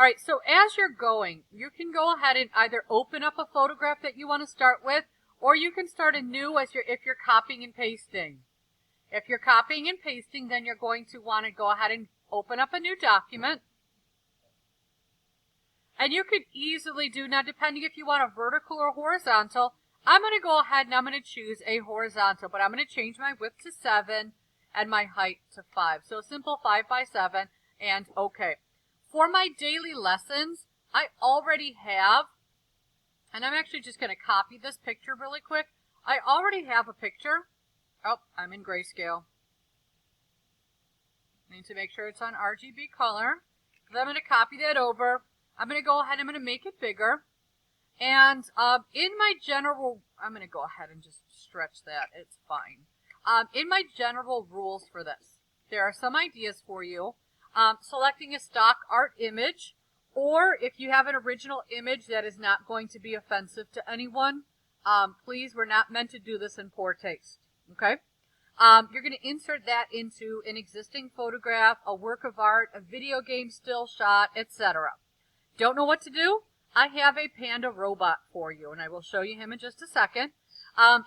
All right, so as you're going, you can go ahead and either open up a photograph that you want to start with, or you can start anew if you're copying and pasting. If you're copying and pasting, then you're going to want to go ahead and open up a new document. And you could easily do, now depending if you want a vertical or horizontal, I'm going to go ahead and I'm going to choose a horizontal, but I'm going to change my width to 7 and my height to 5. So a simple 5 by 7 and okay. For my daily lessons, I already have, and I'm actually just going to copy this picture really quick. I already have a picture. Oh, I'm in grayscale. I need to make sure it's on RGB color. Then I'm going to copy that over. I'm going to go ahead and I'm going to make it bigger. And in my general, I'm going to go ahead and just stretch that. It's fine. In my general rules for this, there are some ideas for you. Selecting a stock art image, or if you have an original image that is not going to be offensive to anyone, please, we're not meant to do this in poor taste, okay? You're going to insert that into an existing photograph, a work of art, a video game still shot, etc. Don't know what to do? I have a panda robot for you, and I will show you him in just a second.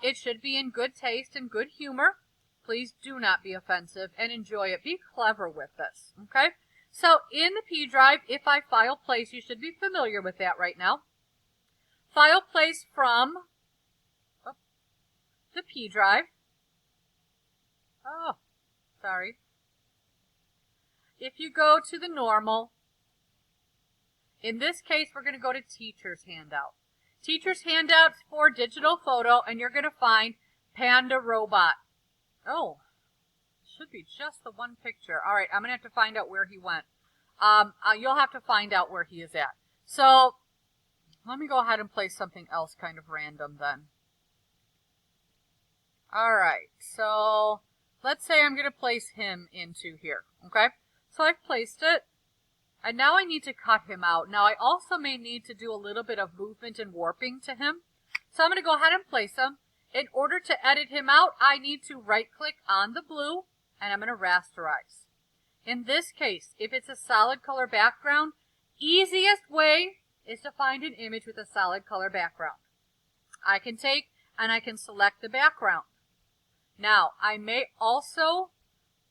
It should be in good taste and good humor. Please do not be offensive and enjoy it. Be clever with this, okay? So in the P drive, if I file place, you should be familiar with that right now. File place from the P drive. Oh, sorry. If you go to the normal, in this case, we're going to go to Teacher's Handout. Teacher's Handout's for digital photo, and you're going to find Panda Robot. Oh, should be just the one picture. All right, I'm going to have to find out where he went. You'll have to find out where he is at. So let me go ahead and place something else kind of random then. All right, so let's say I'm going to place him into here, okay? So I've placed it, and now I need to cut him out. Now I also may need to do a little bit of movement and warping to him. So I'm going to go ahead and place him. In order to edit him out, I need to right-click on the blue, and I'm going to rasterize. In this case, if it's a solid color background, easiest way is to find an image with a solid color background. I can take and I can select the background. Now, I may also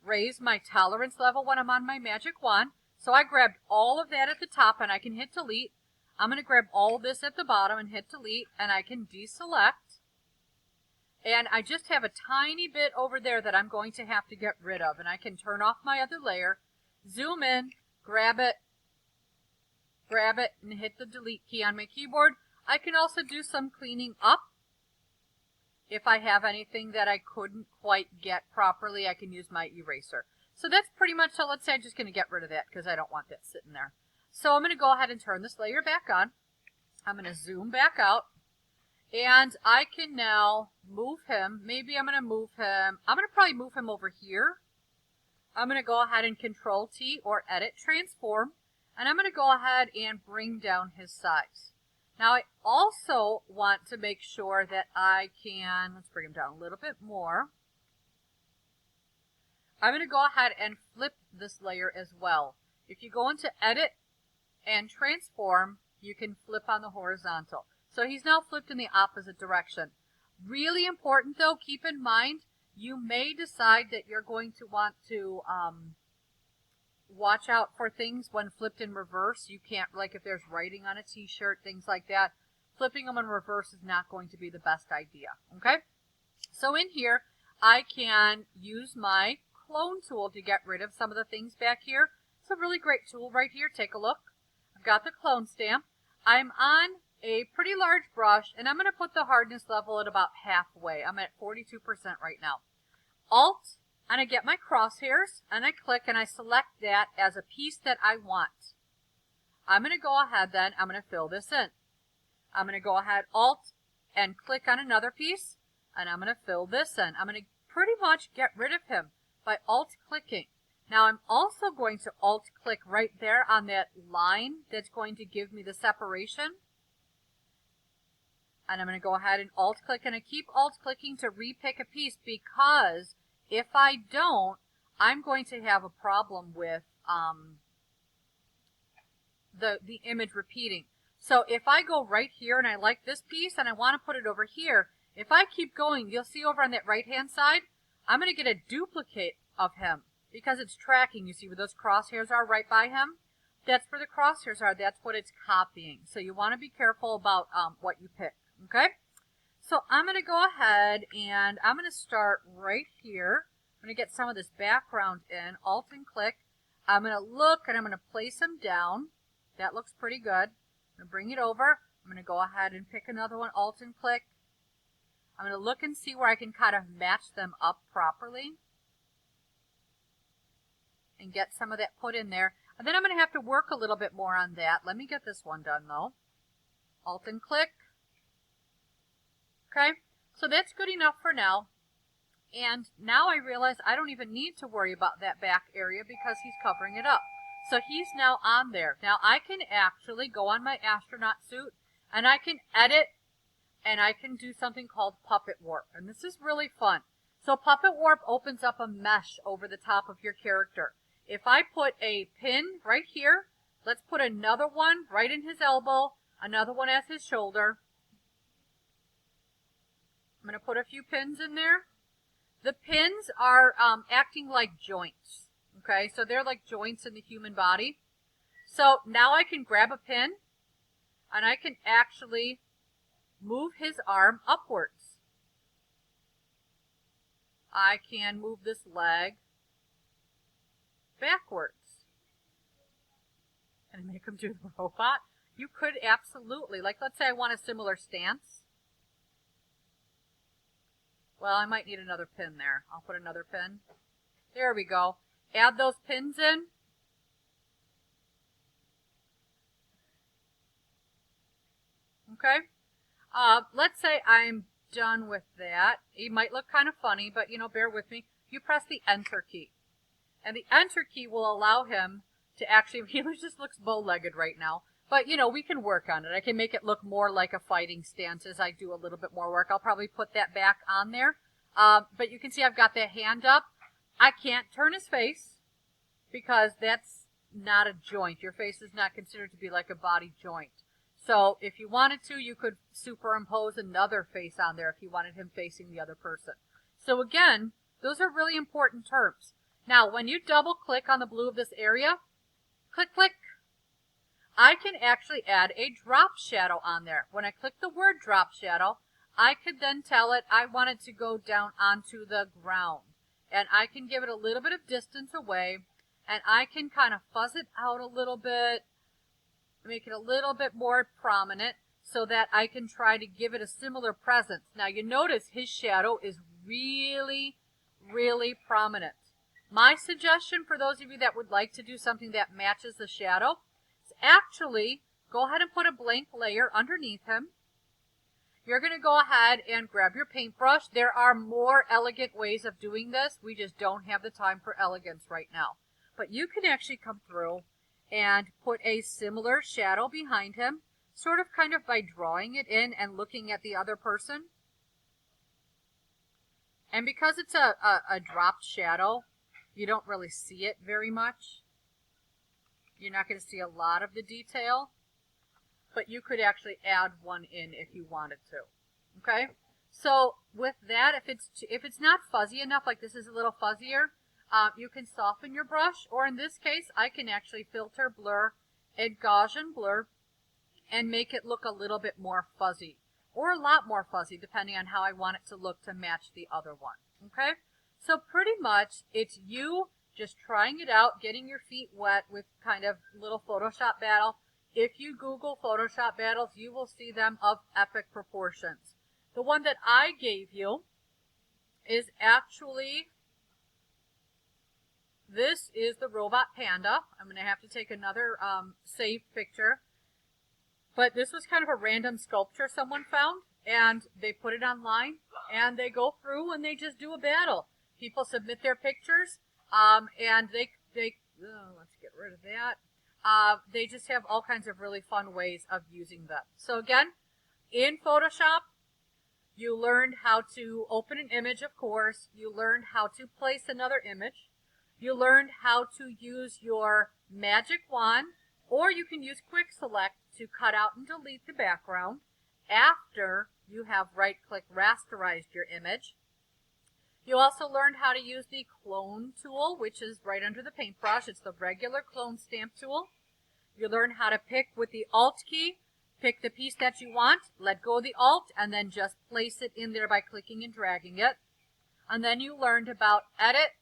raise my tolerance level when I'm on my magic wand. So I grabbed all of that at the top, and I can hit delete. I'm going to grab all of this at the bottom and hit delete, and I can deselect. And I just have a tiny bit over there that I'm going to have to get rid of. And I can turn off my other layer, zoom in, grab it, and hit the delete key on my keyboard. I can also do some cleaning up. If I have anything that I couldn't quite get properly, I can use my eraser. So that's pretty much, so let's say I'm just going to get rid of that because I don't want that sitting there. So I'm going to go ahead and turn this layer back on. I'm going to zoom back out. And I can now move him. Maybe I'm going to move him. I'm going to probably move him over here. I'm going to go ahead and Control T or Edit Transform. And I'm going to go ahead and bring down his size. Now I also want to make sure that I can, let's bring him down a little bit more. I'm going to go ahead and flip this layer as well. If you go into Edit and Transform, you can flip on the horizontal. So he's now flipped in the opposite direction. Really important though, keep in mind, you may decide that you're going to want to watch out for things when flipped in reverse. You can't, like if there's writing on a t-shirt, things like that, flipping them in reverse is not going to be the best idea, okay? So in here, I can use my clone tool to get rid of some of the things back here. It's a really great tool right here. Take a look. I've got the clone stamp. I'm on a pretty large brush, and I'm going to put the hardness level at about halfway. I'm at 42% right now. Alt, and I get my crosshairs, and I click, and I select that as a piece that I want. I'm going to go ahead then, I'm going to fill this in. I'm going to go ahead, Alt, and click on another piece, and I'm going to fill this in. I'm going to pretty much get rid of him by Alt-clicking. Now I'm also going to Alt-click right there on that line that's going to give me the separation. And I'm going to go ahead and Alt-click, and I keep Alt-clicking to repick a piece because if I don't, I'm going to have a problem with the image repeating. So if I go right here and I like this piece and I want to put it over here, if I keep going, you'll see over on that right-hand side, I'm going to get a duplicate of him because it's tracking. You see where those crosshairs are right by him? That's where the crosshairs are. That's what it's copying. So you want to be careful about what you pick, okay? So I'm going to go ahead and I'm going to start right here. I'm going to get some of this background in, Alt and click. I'm going to look and I'm going to place him down. That looks pretty good. I'm going to bring it over. I'm going to go ahead and pick another one, Alt and click. I'm going to look and see where I can kind of match them up properly and get some of that put in there. And then I'm going to have to work a little bit more on that. Let me get this one done though. Alt and click. Okay, so that's good enough for now. And now I realize I don't even need to worry about that back area because he's covering it up. So he's now on there. Now I can actually go on my astronaut suit and I can edit and I can do something called Puppet Warp. And this is really fun. So Puppet Warp opens up a mesh over the top of your character. If I put a pin right here, let's put another one right in his elbow, another one at his shoulder. I'm going to put a few pins in there. The pins are acting like joints. Okay, so they're like joints in the human body. So now I can grab a pin and I can actually move his arm upwards. I can move this leg backwards. Can I make him do the robot? You could absolutely. Like, let's say I want a similar stance. Well, I might need another pin there. I'll put another pin. There we go. Add those pins in. Okay. Let's say I'm done with that. It might look kind of funny, but, you know, bear with me. You press the Enter key. And the Enter key will allow him to actually, he just looks bow-legged right now. But, you know, we can work on it. I can make it look more like a fighting stance as I do a little bit more work. I'll probably put that back on there. But you can see I've got that hand up. I can't turn his face because that's not a joint. Your face is not considered to be like a body joint. So if you wanted to, you could superimpose another face on there if you wanted him facing the other person. So again, those are really important terms. Now, when you double click on the blue of this area, click, click, I can actually add a drop shadow on there. When I click the word drop shadow, I could then tell it I want it to go down onto the ground. And I can give it a little bit of distance away, and I can kind of fuzz it out a little bit, make it a little bit more prominent so that I can try to give it a similar presence. Now you notice his shadow is really, really prominent. My suggestion for those of you that would like to do something that matches the shadow is actually go ahead and put a blank layer underneath him. You're going to go ahead and grab your paintbrush. There are more elegant ways of doing this. We just don't have the time for elegance right now. But you can actually come through and put a similar shadow behind him, sort of kind of by drawing it in and looking at the other person. And because it's a dropped shadow, you don't really see it very much. You're not going to see a lot of the detail, but you could actually add one in if you wanted to. Okay? So with that, if it's not fuzzy enough, like this is a little fuzzier, you can soften your brush, or in this case, I can actually filter, blur, and Gaussian blur, and make it look a little bit more fuzzy, or a lot more fuzzy, depending on how I want it to look to match the other one. Okay? So pretty much, it's you just trying it out, getting your feet wet with kind of little Photoshop battle. If you Google Photoshop battles, you will see them of epic proportions. The one that I gave you is actually, this is the robot panda. I'm going to have to take another saved picture. But this was kind of a random sculpture someone found, and they put it online, and they go through and they just do a battle. People submit their pictures, and let's get rid of that. They just have all kinds of really fun ways of using them. So again, in Photoshop, you learned how to open an image, of course. You learned how to place another image. You learned how to use your magic wand Or you can use Quick Select to cut out and delete the background after you have right-click rasterized your image. You also learned how to use the clone tool, which is right under the paintbrush. It's the regular clone stamp tool. You learn how to pick with the Alt key, pick the piece that you want, let go of the Alt, and then just place it in there by clicking and dragging it. And then you learned about edit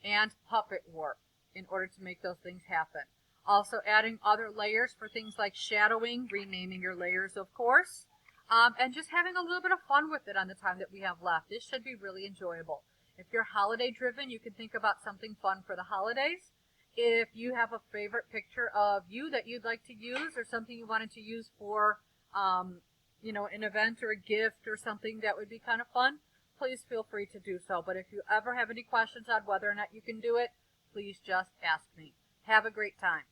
and puppet work in order to make those things happen. Also adding other layers for things like shadowing, renaming your layers, of course, and just having a little bit of fun with it on the time that we have left. This should be really enjoyable. If you're holiday driven, you can think about something fun for the holidays. If you have a favorite picture of you that you'd like to use, or something you wanted to use for, you know, an event or a gift or something that would be kind of fun, please feel free to do so. But if you ever have any questions on whether or not you can do it, please just ask me. Have a great time.